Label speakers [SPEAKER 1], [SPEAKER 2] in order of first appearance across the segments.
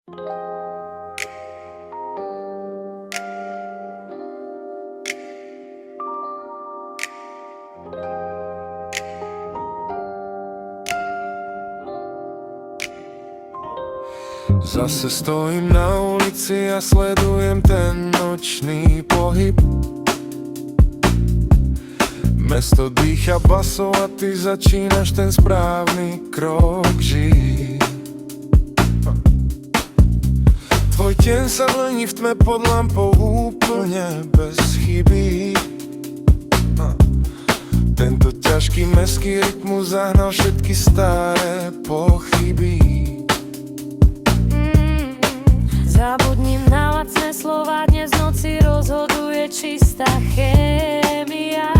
[SPEAKER 1] Zase stojím na ulici a sledujem ten nočný pohyb. Mesto dýcha basov a ty začínaš ten správny krok žiť. Tvoj tieň sa vlní v tme pod lampou úplne bez chyby. Tento ťažký mestský rytmus zahnal všetky staré pochyby.
[SPEAKER 2] Zabudním na lacné slova, dnes v noci rozhoduje čistá chémia.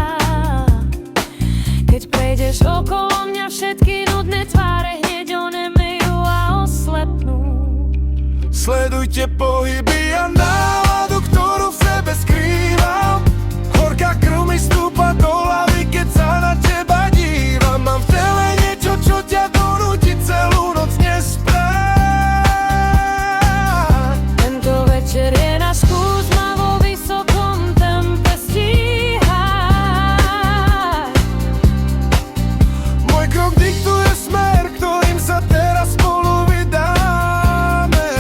[SPEAKER 2] Keď prejdeš okolo mňa, všetky nudné tváre hneď onemejú a oslepnú.
[SPEAKER 1] Sledujte pohyby a náladu, ktorú v sebe skrývam. Horká krv mi stúpa do hlavy, keď sa na teba dívam. Mám v tele niečo, čo ťa donúti celú noc nespať.
[SPEAKER 2] Večer je náš kus, ma vo vysokom tempe stíhať.
[SPEAKER 1] Môj krok diktuje smer, ktorým sa teraz spolu vydáme.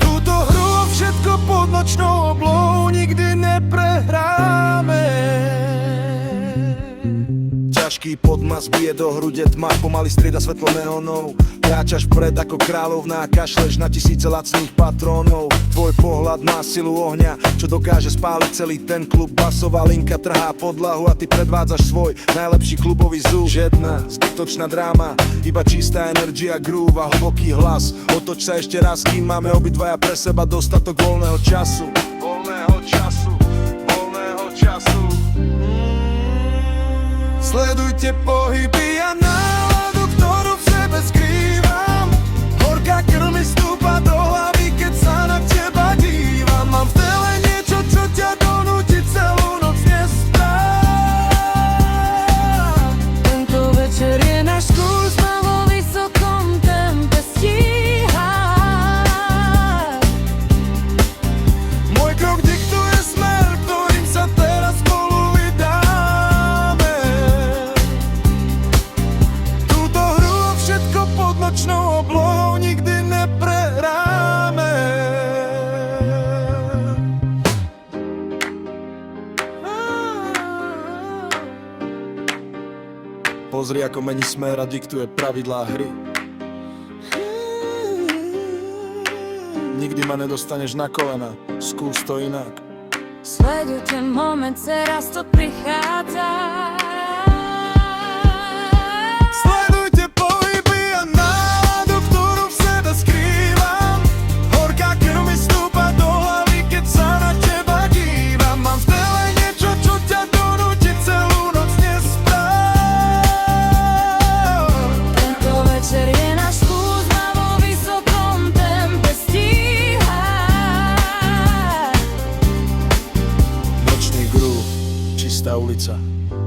[SPEAKER 1] Túto hru o všetko pod nočnou oblohou nikdy neprehráme. Ťažký podmas bije do hrude, tma pomaly strieda svetlo neonov. Kráčaš vpred ako kráľovná, kašleš na tisíce lacných patrónov. Tvoj pohľad má silu ohňa, čo dokáže spáliť celý ten klub. Basová linka trhá podlahu a ty predvádzaš svoj najlepší klubový zúb. Žiadna zbytočná dráma, iba čistá energia, groove a hlboký hlas. Otoč sa ešte raz, kým máme obidvaja pre seba dostatok voľného času. Voľného času, voľného času. Sledujte pohyby a náladu, ktorú v sebe skrývam. Horká krv mi stúpa do hlavy, keď sa na teba dívam. Mám v tele niečo, čo ťa donúti celú noc nespať.
[SPEAKER 2] Tento večer je náš kus, ma vo vysokom tempe stíhať.
[SPEAKER 1] Môj krok diktuje smer, ktorým sa teraz spolu vydáme. Túto hru o všetko pod nočnou oblohou nikdy neprehráme. Pozri, ako mení smer a diktuje pravidlá hry. Nikdy ma nedostaneš na kolena, skús to inak.
[SPEAKER 2] Sledujte moment, teraz to prichádza.
[SPEAKER 1] Sledujte pohyby a náladu, ktorú v sebe skrývam. Horká krv mi stúpa do hlavy, keď sa na teba dívam. Mám v tele niečo, čo ťa donúti celú noc nespať.
[SPEAKER 2] Tento večer je náš kus, ma vo vysokom tempe stíhať.
[SPEAKER 1] Nočný groove, čistá ulica,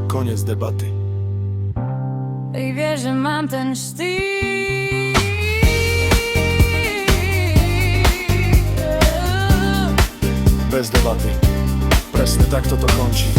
[SPEAKER 1] koniec debaty.
[SPEAKER 2] Ty vieš, že mám ten štýl.
[SPEAKER 1] Bez debaty, presne takto to končí.